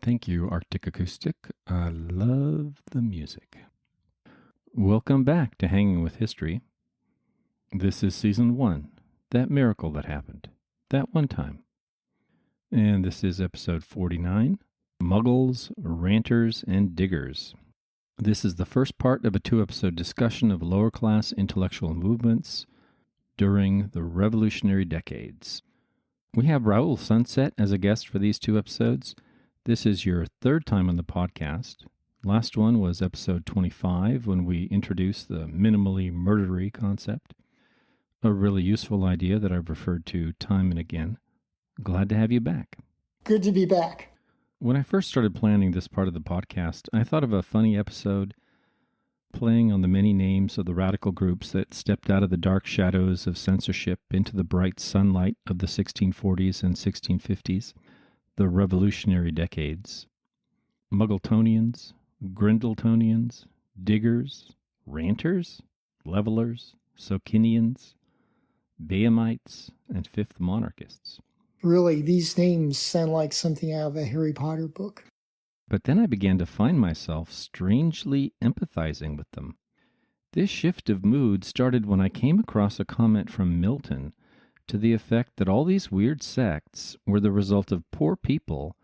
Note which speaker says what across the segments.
Speaker 1: Thank you, Arctic Acoustic. I love the music. Welcome back to Hanging with History. This is Season 1, That Miracle That Happened, That One Time. And this is Episode 49, Muggles, Ranters, and Diggers. This is the first part of a 2-episode discussion of lower-class intellectual movements during the Revolutionary decades. We have Raoul Sunset as a guest for these 2 episodes. This is your 3rd time on the podcast. Last one was episode 25 when we introduced the minimally murdery concept, a really useful idea that I've referred to time and again. Glad to have you back.
Speaker 2: Good to be back.
Speaker 1: When I first started planning this part of the podcast, I thought of a funny episode playing on the many names of the radical groups that stepped out of the dark shadows of censorship into the bright sunlight of the 1640s and 1650s, the revolutionary decades. Muggletonians, Grindletonians, Diggers, Ranters, Levelers, Socinians, Bayamites, and Fifth Monarchists.
Speaker 2: Really, these names sound like something out of a Harry Potter book.
Speaker 1: But then I began to find myself strangely empathizing with them. This shift of mood started when I came across a comment from Milton to the effect that all these weird sects were the result of poor people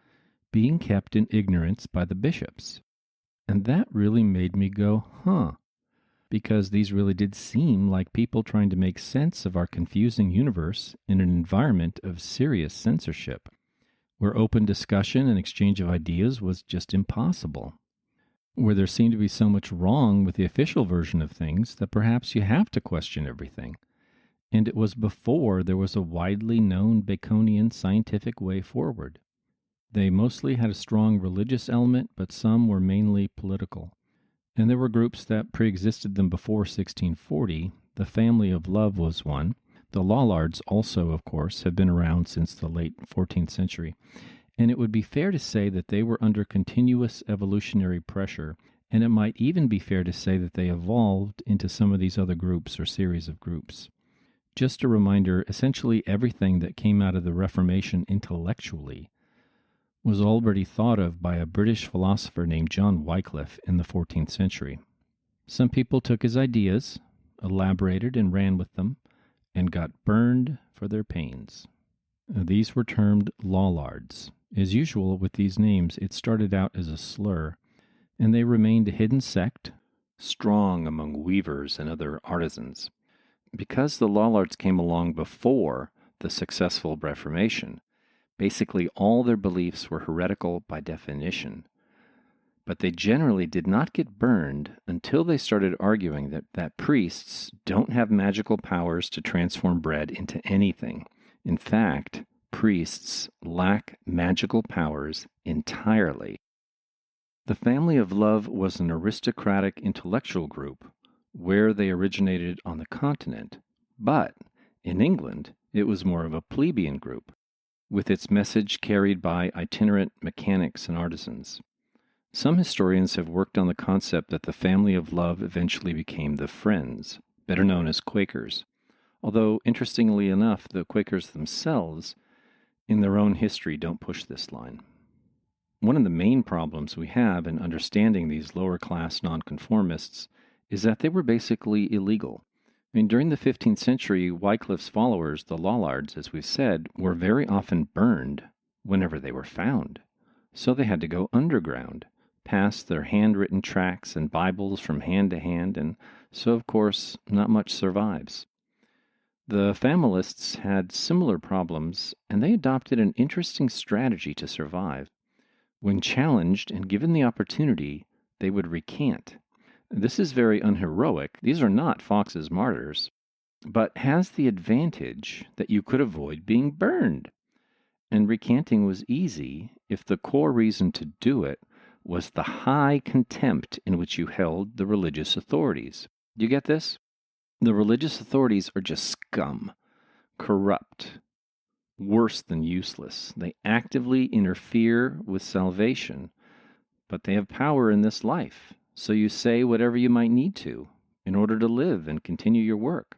Speaker 1: being kept in ignorance by the bishops. And that really made me go, because these really did seem like people trying to make sense of our confusing universe in an environment of serious censorship, where open discussion and exchange of ideas was just impossible, where there seemed to be so much wrong with the official version of things that perhaps you have to question everything. And it was before there was a widely known Baconian scientific way forward. They mostly had a strong religious element, but some were mainly political. And there were groups that pre-existed them before 1640. The family of love was one. The Lollards also, of course, have been around since the late 14th century. And it would be fair to say that they were under continuous evolutionary pressure, and it might even be fair to say that they evolved into some of these other groups or series of groups. Just a reminder, essentially everything that came out of the Reformation intellectually was already thought of by a British philosopher named John Wycliffe in the 14th century. Some people took his ideas, elaborated and ran with them, and got burned for their pains. These were termed Lollards. As usual with these names, it started out as a slur, and they remained a hidden sect, strong among weavers and other artisans. Because the Lollards came along before the successful Reformation, basically all their beliefs were heretical by definition. But they generally did not get burned until they started arguing that priests don't have magical powers to transform bread into anything. In fact, priests lack magical powers entirely. The family of love was an aristocratic intellectual group where they originated on the continent, but in England it was more of a plebeian group, with its message carried by itinerant mechanics and artisans. Some historians have worked on the concept that the family of love eventually became the Friends, better known as Quakers, although, interestingly enough, the Quakers themselves, in their own history, don't push this line. One of the main problems we have in understanding these lower-class nonconformists is that they were basically illegal. During the 15th century, Wycliffe's followers, the Lollards, as we've said, were very often burned whenever they were found. So they had to go underground, pass their handwritten tracts and Bibles from hand to hand, and so, of course, not much survives. The familists had similar problems, and they adopted an interesting strategy to survive. When challenged and given the opportunity, they would recant. This is very unheroic. These are not Fox's martyrs, but has the advantage that you could avoid being burned. And recanting was easy if the core reason to do it was the high contempt in which you held the religious authorities. Do you get this? The religious authorities are just scum, corrupt, worse than useless. They actively interfere with salvation, but they have power in this life. So you say whatever you might need to in order to live and continue your work.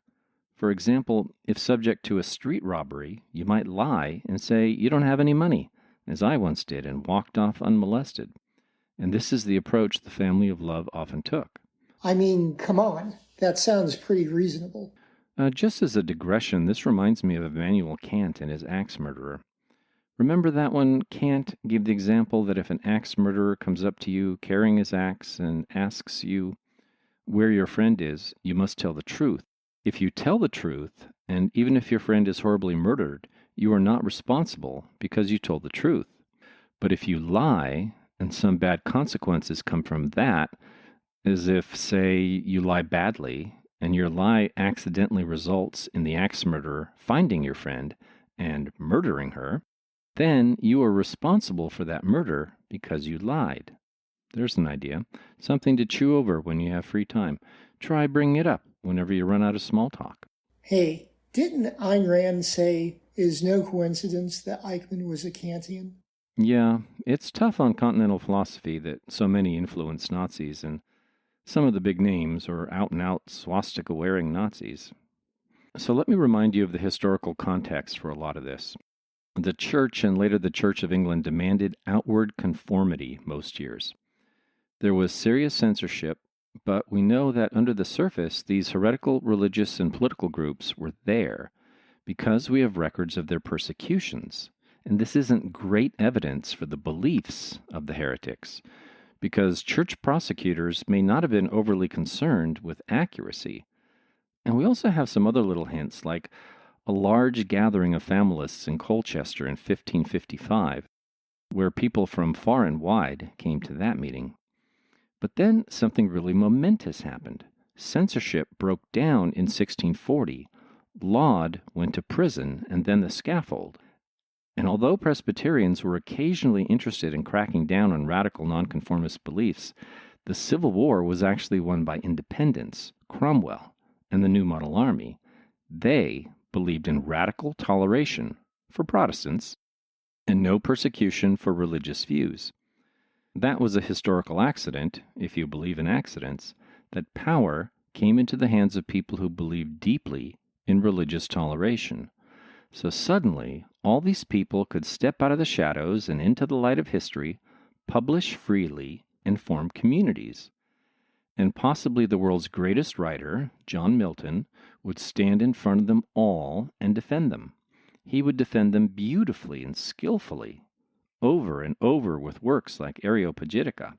Speaker 1: For example, if subject to a street robbery, you might lie and say you don't have any money, as I once did, and walked off unmolested. And this is the approach the family of love often took.
Speaker 2: I mean, come on. That sounds pretty reasonable.
Speaker 1: Just as a digression, this reminds me of Immanuel Kant and his axe murderer. Remember that one? Kant gave the example that if an axe murderer comes up to you carrying his axe and asks you where your friend is, you must tell the truth. If you tell the truth, and even if your friend is horribly murdered, you are not responsible because you told the truth. But if you lie, and some bad consequences come from that, as if, say, you lie badly, and your lie accidentally results in the axe murderer finding your friend and murdering her, then you are responsible for that murder because you lied. There's an idea. Something to chew over when you have free time. Try bringing it up whenever you run out of small talk.
Speaker 2: Hey, didn't Ayn Rand say it is no coincidence that Eichmann was a Kantian?
Speaker 1: Yeah, it's tough on continental philosophy that so many influenced Nazis, and some of the big names are out-and-out swastika-wearing Nazis. So let me remind you of the historical context for a lot of this. The Church and later the Church of England demanded outward conformity most years. There was serious censorship, but we know that under the surface, these heretical religious and political groups were there because we have records of their persecutions. And this isn't great evidence for the beliefs of the heretics, because church prosecutors may not have been overly concerned with accuracy. And we also have some other little hints, like a large gathering of familists in Colchester in 1555, where people from far and wide came to that meeting. But then something really momentous happened. Censorship broke down in 1640. Laud went to prison and then the scaffold. And although Presbyterians were occasionally interested in cracking down on radical nonconformist beliefs, the Civil War was actually won by independents, Cromwell, and the New Model Army. They believed in radical toleration for Protestants and no persecution for religious views. That was a historical accident, if you believe in accidents, that power came into the hands of people who believed deeply in religious toleration. So suddenly, all these people could step out of the shadows and into the light of history, publish freely, and form communities. And possibly the world's greatest writer, John Milton, would stand in front of them all and defend them. He would defend them beautifully and skillfully, over and over with works like Areopagitica.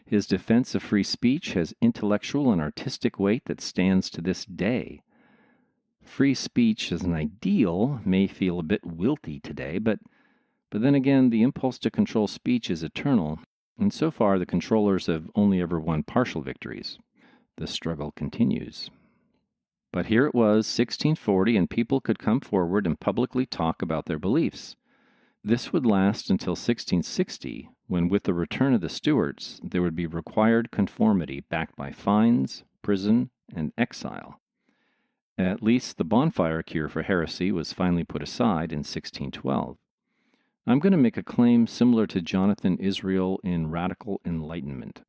Speaker 1: His defense of free speech has intellectual and artistic weight that stands to this day. Free speech as an ideal may feel a bit wilty today, but then again, the impulse to control speech is eternal, and so far the controllers have only ever won partial victories. The struggle continues. But here it was, 1640, and people could come forward and publicly talk about their beliefs. This would last until 1660, when with the return of the Stuarts, there would be required conformity backed by fines, prison, and exile. At least the bonfire cure for heresy was finally put aside in 1612. I'm going to make a claim similar to Jonathan Israel in Radical Enlightenment,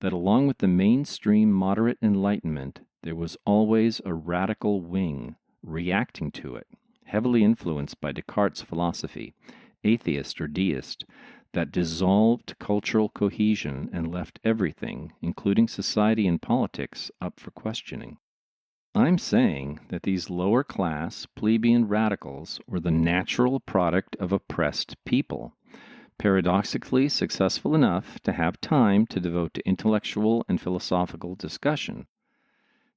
Speaker 1: that along with the mainstream moderate enlightenment, there was always a radical wing reacting to it, heavily influenced by Descartes' philosophy, atheist or deist, that dissolved cultural cohesion and left everything, including society and politics, up for questioning. I'm saying that these lower-class, plebeian radicals were the natural product of oppressed people, paradoxically successful enough to have time to devote to intellectual and philosophical discussion.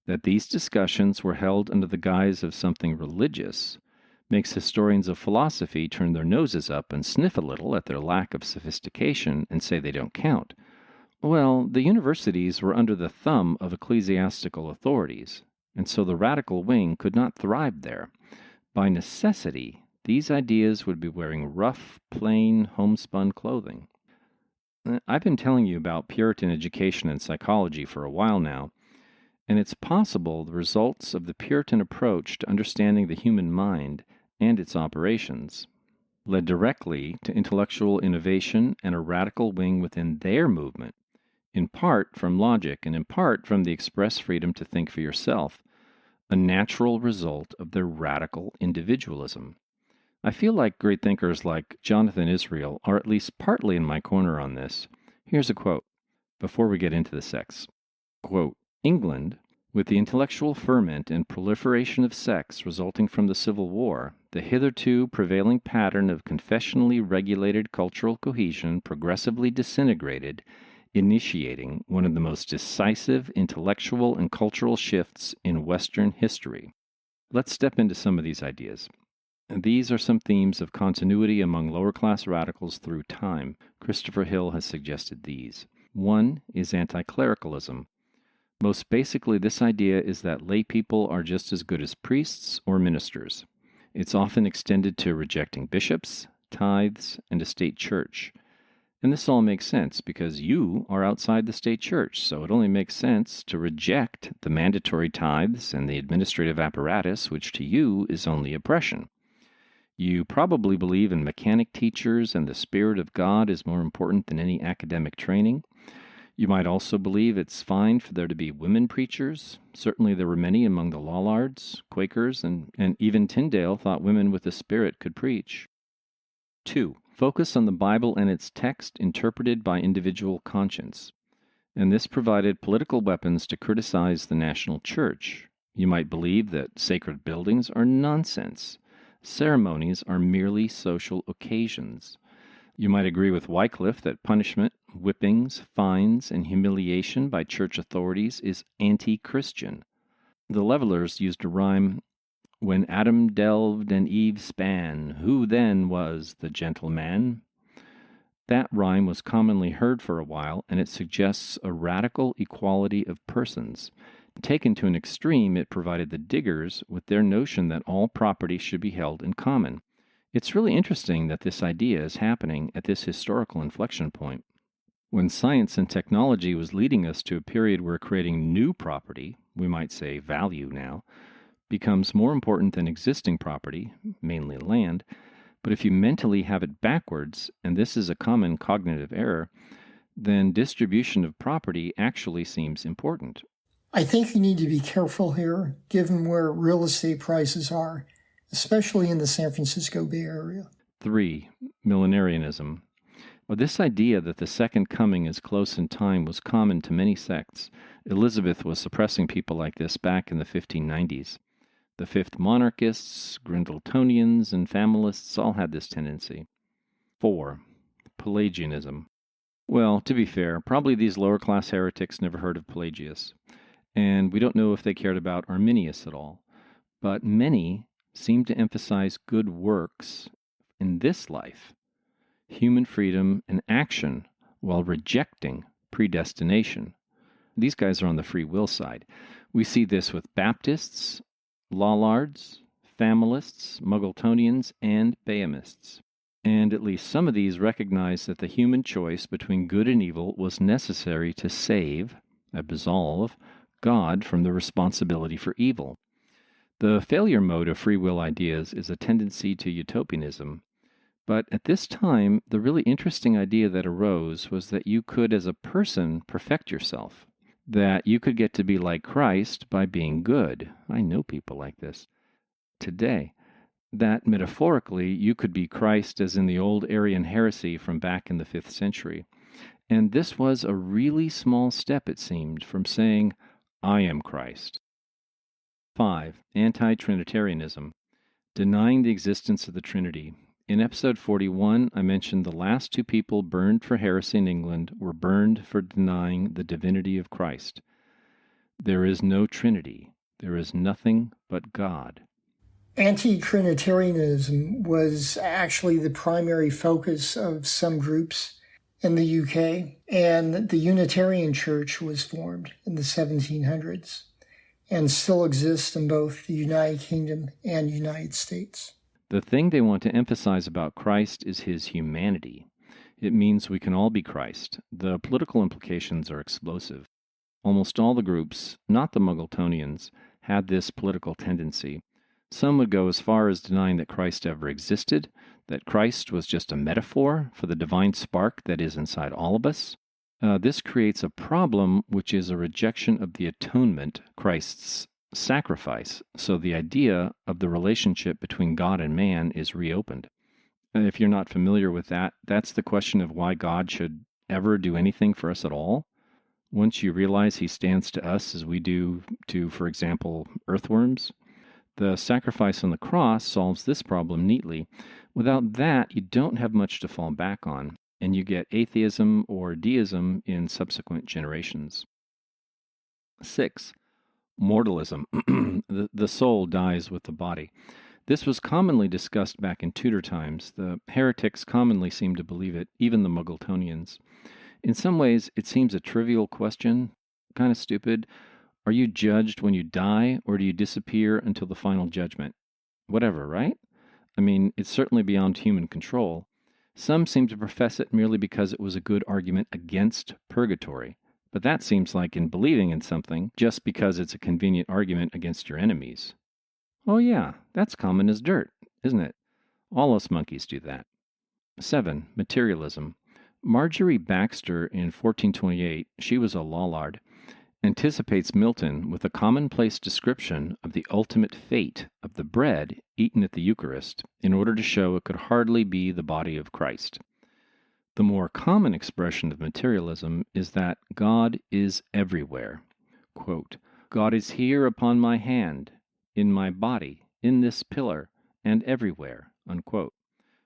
Speaker 1: That these discussions were held under the guise of something religious makes historians of philosophy turn their noses up and sniff a little at their lack of sophistication and say they don't count. Well, the universities were under the thumb of ecclesiastical authorities, and so the radical wing could not thrive there. By necessity, these ideas would be wearing rough, plain, homespun clothing. I've been telling you about Puritan education and psychology for a while now, and it's possible the results of the Puritan approach to understanding the human mind and its operations led directly to intellectual innovation and a radical wing within their movement, in part from logic and in part from the express freedom to think for yourself, a natural result of their radical individualism. I feel like great thinkers like Jonathon Israel are at least partly in my corner on this. Here's a quote before we get into the sects. Quote, England, with the intellectual ferment and proliferation of sects resulting from the Civil War, the hitherto prevailing pattern of confessionally regulated cultural cohesion progressively disintegrated, initiating one of the most decisive intellectual and cultural shifts in Western history. Let's step into some of these ideas. These are some themes of continuity among lower-class radicals through time. Christopher Hill has suggested these. One is anti-clericalism. Most basically, this idea is that lay people are just as good as priests or ministers. It's often extended to rejecting bishops, tithes, and a state church. And this all makes sense because you are outside the state church, so it only makes sense to reject the mandatory tithes and the administrative apparatus, which to you is only oppression. You probably believe in mechanic teachers and the Spirit of God is more important than any academic training. You might also believe it's fine for there to be women preachers. Certainly there were many among the Lollards, Quakers, and even Tyndale thought women with the Spirit could preach. 2. Focus on the Bible and its text interpreted by individual conscience. And this provided political weapons to criticize the national church. You might believe that sacred buildings are nonsense. Ceremonies are merely social occasions. You might agree with Wycliffe that punishment, whippings, fines, and humiliation by church authorities is anti-Christian. The Levelers used a rhyme, when Adam delved and Eve span, who then was the gentleman? That rhyme was commonly heard for a while, and it suggests a radical equality of persons. Taken to an extreme, it provided the diggers with their notion that all property should be held in common. It's really interesting that this idea is happening at this historical inflection point. When science and technology was leading us to a period where creating new property, we might say value now, becomes more important than existing property, mainly land, but if you mentally have it backwards, and this is a common cognitive error, then distribution of property actually seems important.
Speaker 2: I think you need to be careful here, given where real estate prices are, especially in the San Francisco Bay Area.
Speaker 1: 3. Millenarianism. Well, this idea that the second coming is close in time was common to many sects. Elizabeth was suppressing people like this back in the 1590s. The Fifth Monarchists, Grindletonians, and Familists all had this tendency. 4. Pelagianism. Well, to be fair, probably these lower-class heretics never heard of Pelagius, and we don't know if they cared about Arminius at all. But many seem to emphasize good works in this life, human freedom and action, while rejecting predestination. These guys are on the free will side. We see this with Baptists, Lollards, Familists, Muggletonians, and Bayamists. And at least some of these recognize that the human choice between good and evil was necessary to save, absolve, God from the responsibility for evil. The failure mode of free will ideas is a tendency to utopianism. But at this time, the really interesting idea that arose was that you could, as a person, perfect yourself. That you could get to be like Christ by being good. I know people like this today. That metaphorically, you could be Christ as in the old Arian heresy from back in the 5th century. And this was a really small step, it seemed, from saying, I am Christ. 5. Anti-Trinitarianism. Denying the existence of the Trinity. In episode 41, I mentioned the last two people burned for heresy in England were burned for denying the divinity of Christ. There is no Trinity. There is nothing but God.
Speaker 2: Anti-Trinitarianism was actually the primary focus of some groups in the UK, and the Unitarian Church was formed in the 1700s and still exists in both the United Kingdom and United States.
Speaker 1: The thing they want to emphasize about Christ is his humanity. It means we can all be Christ. The political implications are explosive. Almost all the groups, not the Muggletonians, had this political tendency. Some would go as far as denying that Christ ever existed, that Christ was just a metaphor for the divine spark that is inside all of us. This creates a problem, which is a rejection of the atonement, Christ's sacrifice, so the idea of the relationship between God and man is reopened. And if you're not familiar with that, that's the question of why God should ever do anything for us at all. Once you realize he stands to us as we do to, for example, earthworms, the sacrifice on the cross solves this problem neatly. Without that, you don't have much to fall back on, and you get atheism or deism in subsequent generations. 6. Mortalism. The soul dies with the body. This was commonly discussed back in Tudor times. The heretics commonly seemed to believe it, even the Muggletonians. In some ways, it seems a trivial question, kind of stupid. Are you judged when you die, or do you disappear until the final judgment? Whatever, right? I mean, it's certainly beyond human control. Some seem to profess it merely because it was a good argument against purgatory. But that seems like in believing in something just because it's a convenient argument against your enemies. Oh yeah, that's common as dirt, isn't it? All us monkeys do that. 7. Materialism. Marjorie Baxter in 1428, she was a Lollard, anticipates Milton with a commonplace description of the ultimate fate of the bread eaten at the Eucharist in order to show it could hardly be the body of Christ. The more common expression of materialism is that God is everywhere. Quote, God is here upon my hand, in my body, in this pillar, and everywhere. Unquote.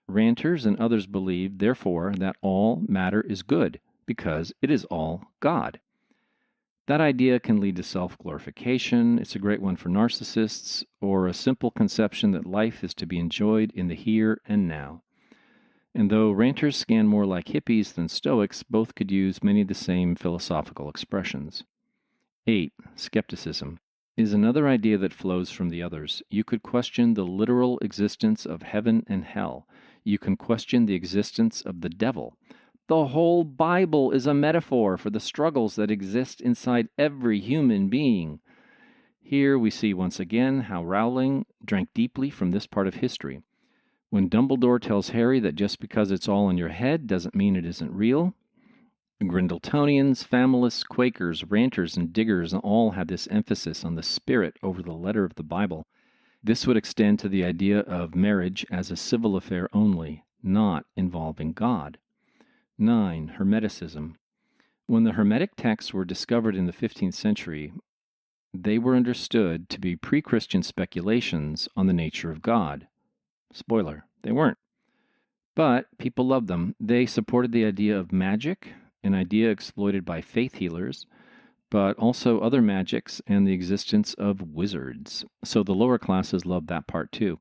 Speaker 1: Ranters and others believe, therefore, that all matter is good, because it is all God. That idea can lead to self-glorification. It's a great one for narcissists, or a simple conception that life is to be enjoyed in the here and now. And though ranters scan more like hippies than Stoics, both could use many of the same philosophical expressions. 8. Skepticism is another idea that flows from the others. You could question the literal existence of heaven and hell. You can question the existence of the devil. The whole Bible is a metaphor for the struggles that exist inside every human being. Here we see once again how Rowling drank deeply from this part of history. When Dumbledore tells Harry that just because it's all in your head doesn't mean it isn't real, Grindletonians, familists, Quakers, Ranters, and Diggers all had this emphasis on the spirit over the letter of the Bible. This would extend to the idea of marriage as a civil affair only, not involving God. 9. Hermeticism. When the Hermetic texts were discovered in the 15th century, they were understood to be pre-Christian speculations on the nature of God. Spoiler, they weren't. But people loved them. They supported the idea of magic, an idea exploited by faith healers, but also other magics and the existence of wizards. So the lower classes loved that part too.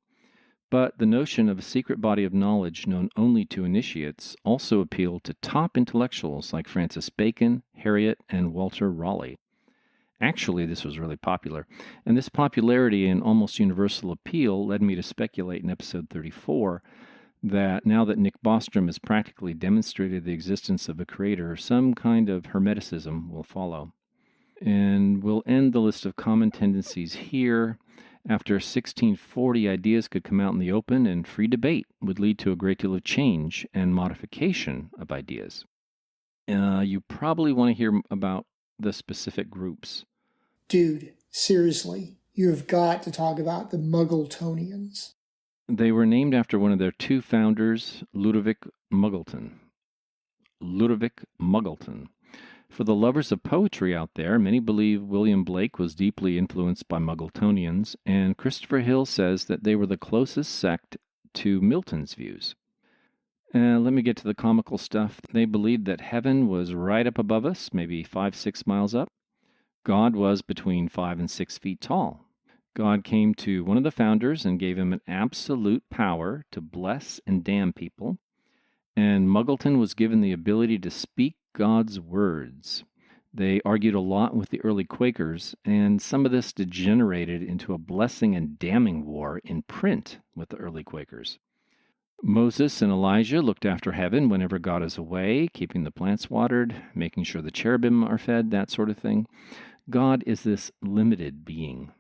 Speaker 1: But the notion of a secret body of knowledge known only to initiates also appealed to top intellectuals like Francis Bacon, Harriet, and Walter Raleigh. Actually, this was really popular, and this popularity and almost universal appeal led me to speculate in episode 34 that now that Nick Bostrom has practically demonstrated the existence of a creator, some kind of hermeticism will follow. And we'll end the list of common tendencies here. After 1640, ideas could come out in the open, and free debate would lead to a great deal of change and modification of ideas. You probably want to hear about the specific groups.
Speaker 2: Dude, seriously, you've got to talk about the Muggletonians.
Speaker 1: They were named after one of their two founders, Ludovic Muggleton. For the lovers of poetry out there, many believe William Blake was deeply influenced by Muggletonians, and Christopher Hill says that they were the closest sect to Milton's views. Let me get to the comical stuff. They believed that heaven was right up above us, maybe 5-6 miles up. God was between 5 and 6 feet tall. God came to one of the founders and gave him an absolute power to bless and damn people. And Muggleton was given the ability to speak God's words. They argued a lot with the early Quakers, and some of this degenerated into a blessing and damning war in print with the early Quakers. Moses and Elijah looked after heaven whenever God is away, keeping the plants watered, making sure the cherubim are fed, that sort of thing. God is this limited being.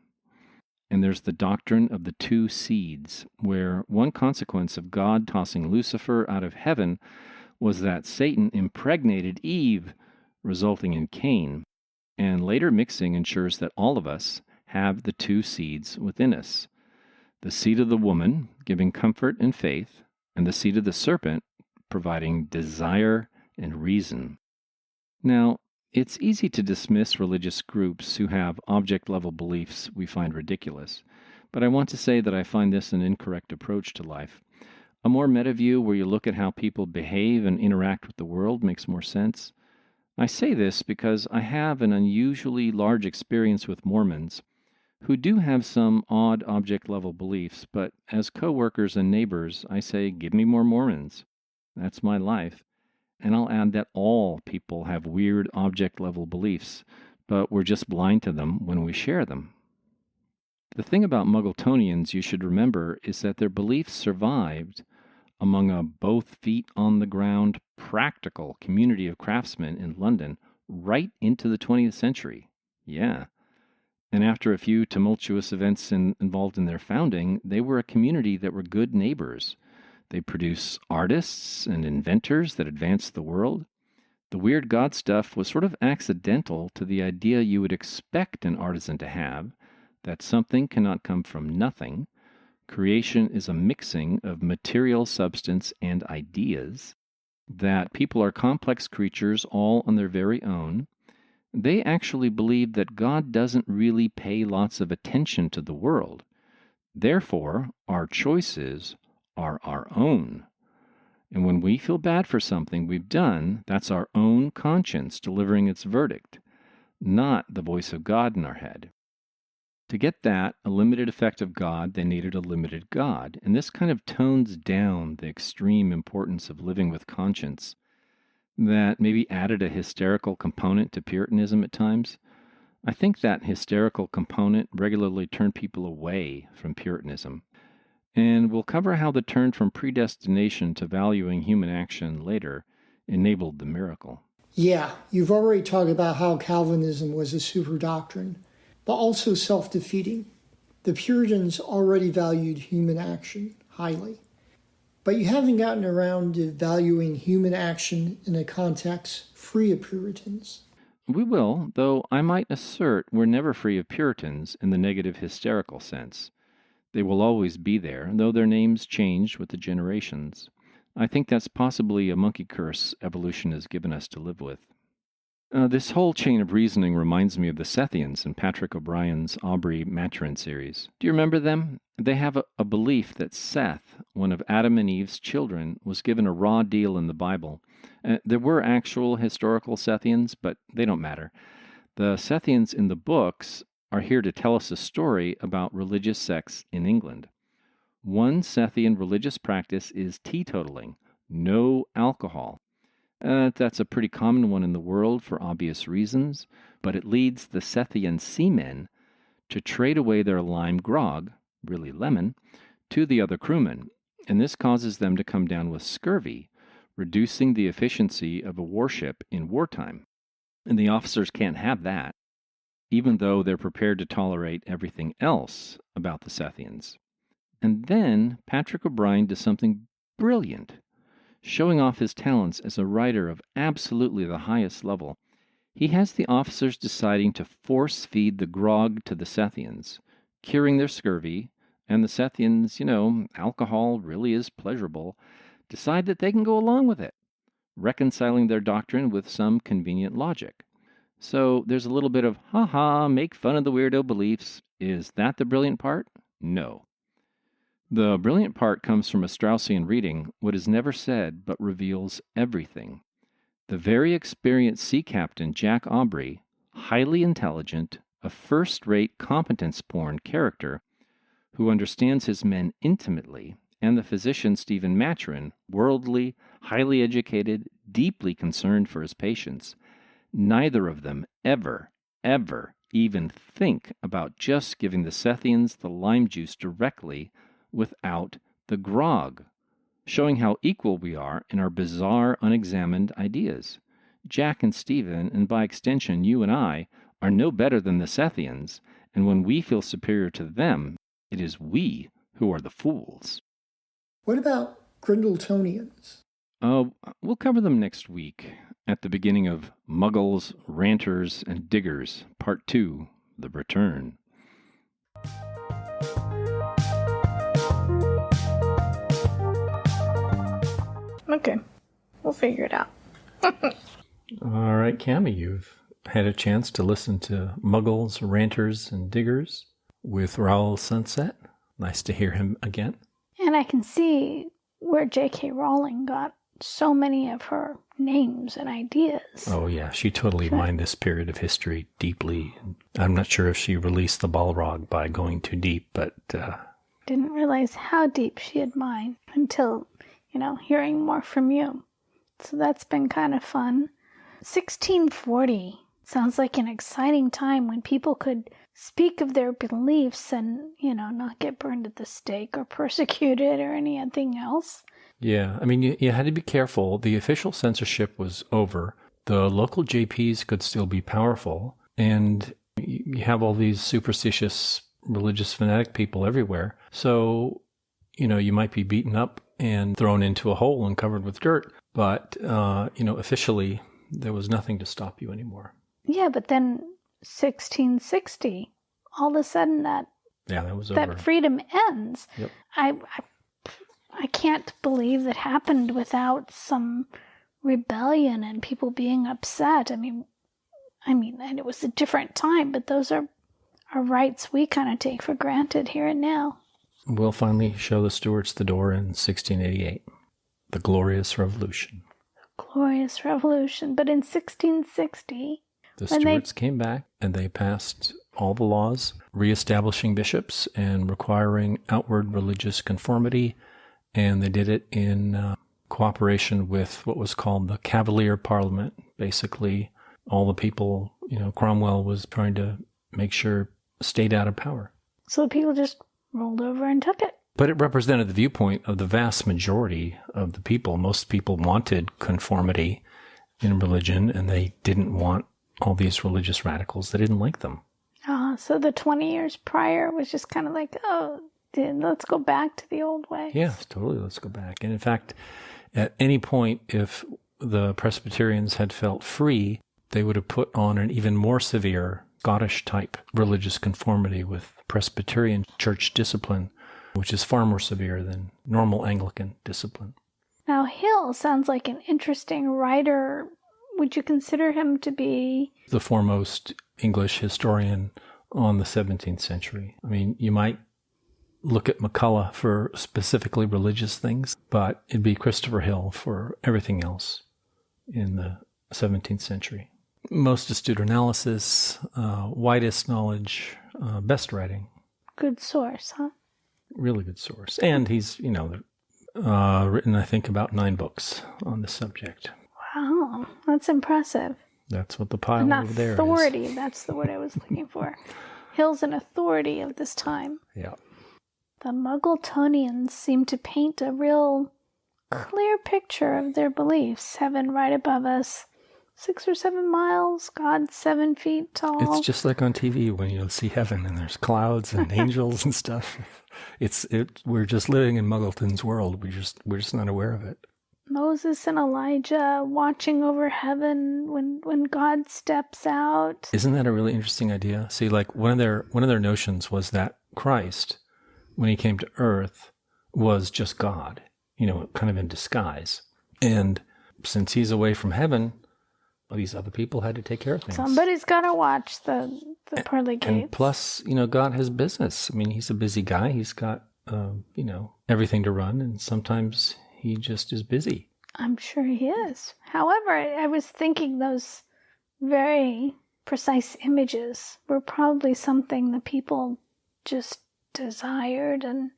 Speaker 1: And there's the doctrine of the two seeds, where one consequence of God tossing Lucifer out of heaven was that Satan impregnated Eve, resulting in Cain. And later mixing ensures that all of us have the two seeds within us. The seed of the woman, giving comfort and faith, and the seed of the serpent, providing desire and reason. Now, it's easy to dismiss religious groups who have object-level beliefs we find ridiculous, but I want to say that I find this an incorrect approach to life. A more meta view where you look at how people behave and interact with the world makes more sense. I say this because I have an unusually large experience with Mormons, who do have some odd object-level beliefs, but as co-workers and neighbors, I say, give me more Mormons. That's my life. And I'll add that all people have weird object-level beliefs, but we're just blind to them when we share them. The thing about Muggletonians you should remember is that their beliefs survived among a both-feet-on-the-ground, practical community of craftsmen in London right into the 20th century. Yeah. And after a few tumultuous events involved in their founding, they were a community that were good neighbors. They produce artists and inventors that advanced the world. The weird God stuff was sort of accidental to the idea you would expect an artisan to have, that something cannot come from nothing. Creation is a mixing of material substance and ideas, that people are complex creatures all on their very own. They actually believe that God doesn't really pay lots of attention to the world. Therefore, our choices are our own. And when we feel bad for something we've done, that's our own conscience delivering its verdict, not the voice of God in our head. To get that, a limited effect of God, they needed a limited God. And this kind of tones down the extreme importance of living with conscience that maybe added a hysterical component to Puritanism at times. I think that hysterical component regularly turned people away from Puritanism. And we'll cover how the turn from predestination to valuing human action later enabled the miracle.
Speaker 2: Yeah, you've already talked about how Calvinism was a super doctrine, but also self-defeating. The Puritans already valued human action highly, but you haven't gotten around to valuing human action in a context free of Puritans.
Speaker 1: We will, though I might assert we're never free of Puritans in the negative hysterical sense. They will always be there, though their names change with the generations. I think that's possibly a monkey curse evolution has given us to live with. This whole chain of reasoning reminds me of the Sethians in Patrick O'Brian's Aubrey Maturin series. Do you remember them? They have a belief that Seth, one of Adam and Eve's children, was given a raw deal in the Bible. There were actual historical Sethians, but they don't matter. The Sethians in the books are here to tell us a story about religious sects in England. One Sethian religious practice is teetotaling, no alcohol. That's a pretty common one in the world for obvious reasons, but it leads the Sethian seamen to trade away their lime grog, really lemon, to the other crewmen, and this causes them to come down with scurvy, reducing the efficiency of a warship in wartime. And the officers can't have that, even though they're prepared to tolerate everything else about the Sethians. And then Patrick O'Brian does something brilliant, showing off his talents as a writer of absolutely the highest level. He has the officers deciding to force-feed the grog to the Sethians, curing their scurvy, and the Sethians, alcohol really is pleasurable, decide that they can go along with it, reconciling their doctrine with some convenient logic. So there's a little bit of, ha-ha, make fun of the weirdo beliefs. Is that the brilliant part? No. The brilliant part comes from a Straussian reading, what is never said but reveals everything. The very experienced sea captain Jack Aubrey, highly intelligent, a first-rate competence-porn character who understands his men intimately, and the physician Stephen Maturin, worldly, highly educated, deeply concerned for his patients. Neither of them ever even think about just giving the Sethians the lime juice directly without the grog, showing how equal we are in our bizarre, unexamined ideas. Jack and Stephen, and by extension you and I, are no better than the Sethians, and when we feel superior to them, it is we who are the fools.
Speaker 2: What about Grindletonians?
Speaker 1: We'll cover them next week, at the beginning of Muggles, Ranters, and Diggers, Part 2, The Return.
Speaker 3: Okay. We'll figure it out.
Speaker 1: All right, Camie, you've had a chance to listen to Muggles, Ranters, and Diggers with Raoul Sunset. Nice to hear him again.
Speaker 3: And I can see where J.K. Rowling got so many of her names and ideas.
Speaker 1: Oh, yeah. She totally mined this period of history deeply. I'm not sure if she released the Balrog by going too deep, but...
Speaker 3: Didn't realize how deep she had mined until, hearing more from you. So that's been kind of fun. 1640 sounds like an exciting time when people could speak of their beliefs and, not get burned at the stake or persecuted or anything else.
Speaker 1: Yeah, I mean, you had to be careful. The official censorship was over. The local JPs could still be powerful. And you have all these superstitious, religious, fanatic people everywhere. So, you might be beaten up and thrown into a hole and covered with dirt. But, officially, there was nothing to stop you anymore.
Speaker 3: Yeah, but then 1660, all of a sudden that
Speaker 1: was over.
Speaker 3: That freedom ends.
Speaker 1: Yep.
Speaker 3: I can't believe that happened without some rebellion and people being upset. I mean, and it was a different time, but those are rights we kind of take for granted here and now.
Speaker 1: We'll finally show the Stuarts the door in 1688. The Glorious Revolution.
Speaker 3: Glorious Revolution. But in 1660...
Speaker 1: The Stuarts came back and they passed all the laws, reestablishing bishops and requiring outward religious conformity. And they did it in cooperation with what was called the Cavalier Parliament. Basically, all the people, Cromwell was trying to make sure stayed out of power.
Speaker 3: So the people just rolled over and took it.
Speaker 1: But it represented the viewpoint of the vast majority of the people. Most people wanted conformity in religion, and they didn't want all these religious radicals. They didn't like them.
Speaker 3: So the 20 years prior was just kind of like, let's go back to the old ways.
Speaker 1: Yeah, totally. Let's go back. And in fact, at any point, if the Presbyterians had felt free, they would have put on an even more severe Scottish type religious conformity with Presbyterian church discipline, which is far more severe than normal Anglican discipline.
Speaker 3: Now, Hill sounds like an interesting writer. Would you consider him to be
Speaker 1: the foremost English historian on the 17th century? I mean, you might look at McCullough for specifically religious things, but it'd be Christopher Hill for everything else in the 17th century. Most astute analysis, widest knowledge, best writing.
Speaker 3: Good source, huh?
Speaker 1: Really good source. And he's, written, I think, about 9 books on the subject.
Speaker 3: Wow, that's impressive.
Speaker 1: That's what the pile over there is.
Speaker 3: An authority, that's the word I was looking for. Hill's an authority of this time.
Speaker 1: Yeah.
Speaker 3: The Muggletonians seem to paint a real clear picture of their beliefs. Heaven right above us, 6 or 7 miles, God 7 feet tall.
Speaker 1: It's just like on TV when you see heaven and there's clouds and angels and stuff. We're just living in Muggleton's world. We're just not aware of it.
Speaker 3: Moses and Elijah watching over heaven when God steps out.
Speaker 1: Isn't that a really interesting idea? See, like one of their notions was that Christ, when he came to earth, was just God, kind of in disguise. And since he's away from heaven, these other people had to take care of things.
Speaker 3: Somebody's got to watch the pearly gates.
Speaker 1: And plus, God has business. I mean, he's a busy guy. He's got, everything to run, and sometimes he just is busy.
Speaker 3: I'm sure he is. However, I was thinking those very precise images were probably something the people just desired, and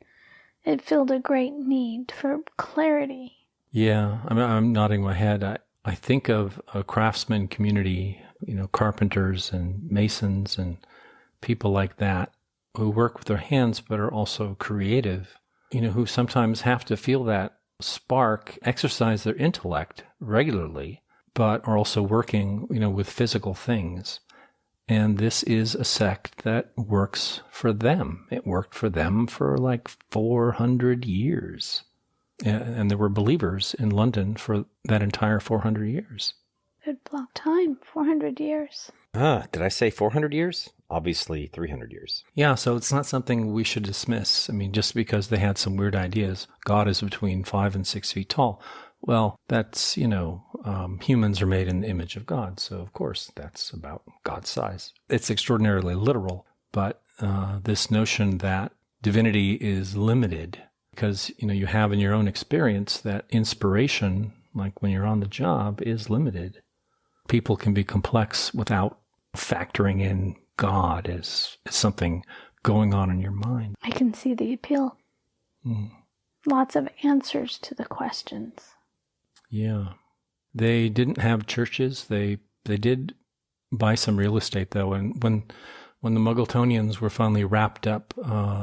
Speaker 3: it filled a great need for clarity.
Speaker 1: Yeah, I'm nodding my head. I think of a craftsman community, carpenters and masons and people like that who work with their hands but are also creative, who sometimes have to feel that spark, exercise their intellect regularly, but are also working, with physical things. And this is a sect that works for them. It worked for them for like 400 years. And there were believers in London for that entire 400 years.
Speaker 3: Good block time, 400 years.
Speaker 4: Did I say 400 years? Obviously 300 years.
Speaker 1: Yeah, so it's not something we should dismiss. I mean, just because they had some weird ideas, God is between 5 and 6 feet tall. Well, that's, humans are made in the image of God. So, of course, that's about God's size. It's extraordinarily literal. But this notion that divinity is limited because, you have in your own experience that inspiration, like when you're on the job, is limited. People can be complex without factoring in God as something going on in your mind.
Speaker 3: I can see the appeal. Lots of answers to the questions.
Speaker 1: Yeah. They didn't have churches. They did buy some real estate, though. And when the Muggletonians were finally wrapped up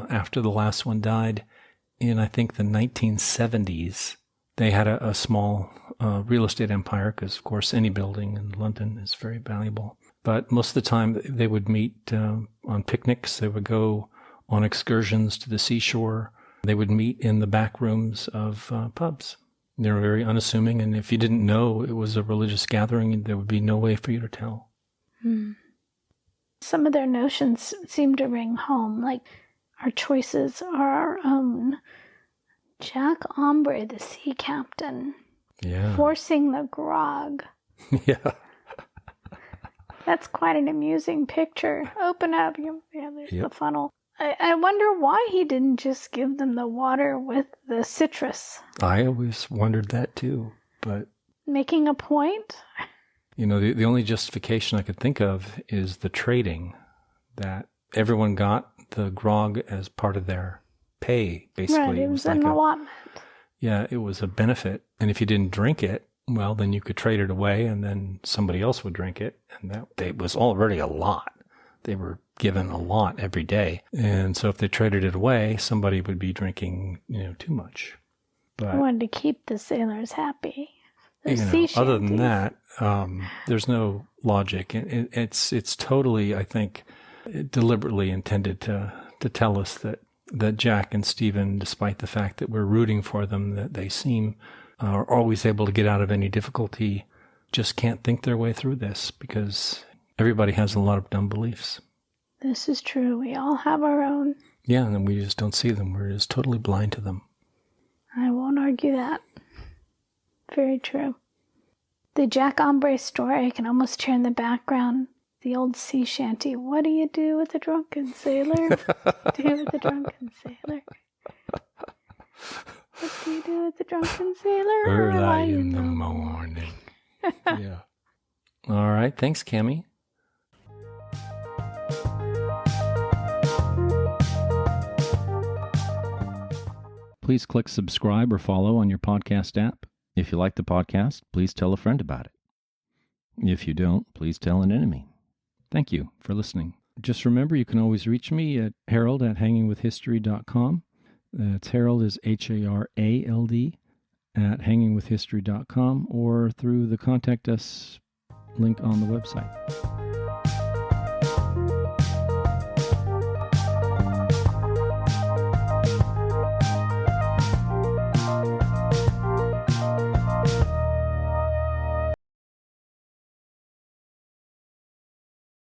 Speaker 1: after the last one died in, I think, the 1970s, they had a small real estate empire because, of course, any building in London is very valuable. But most of the time, they would meet on picnics. They would go on excursions to the seashore. They would meet in the back rooms of pubs. They were very unassuming, and if you didn't know it was a religious gathering, there would be no way for you to tell.
Speaker 3: Some of their notions seem to ring home, like our choices are our own. Jack Ombre, the sea captain, forcing the grog.
Speaker 1: Yeah.
Speaker 3: That's quite an amusing picture. Open up. There's the funnel. I wonder why he didn't just give them the water with the citrus.
Speaker 1: I always wondered that too, but...
Speaker 3: Making a point?
Speaker 1: The only justification I could think of is the trading, that everyone got the grog as part of their pay, basically.
Speaker 3: Right, it was an allotment.
Speaker 1: Yeah, it was a benefit. And if you didn't drink it, well, then you could trade it away and then somebody else would drink it. And it was already a lot. They were given a lot every day. And so if they traded it away, somebody would be drinking, too much. But
Speaker 3: I wanted to keep the sailors happy. Sea
Speaker 1: other than that, there's no logic. It's totally, I think, deliberately intended to tell us that Jack and Stephen, despite the fact that we're rooting for them, that they seem are always able to get out of any difficulty, just can't think their way through this because everybody has a lot of dumb beliefs.
Speaker 3: This is true. We all have our own.
Speaker 1: Yeah, and we just don't see them. We're just totally blind to them.
Speaker 3: I won't argue that. Very true. The Jack Ombre story, I can almost hear in the background. The old sea shanty. What do you do with a drunken sailor? What do you do with a drunken sailor? What do you do with a drunken sailor?
Speaker 1: Early in the morning. Yeah. All right. Thanks, Camie. Please click subscribe or follow on your podcast app. If you like the podcast, please tell a friend about it. If you don't, please tell an enemy. Thank you for listening. Just remember, you can always reach me at harold@hangingwithhistory.com. That's Harold is HARALD at hangingwithhistory.com or through the Contact Us link on the website.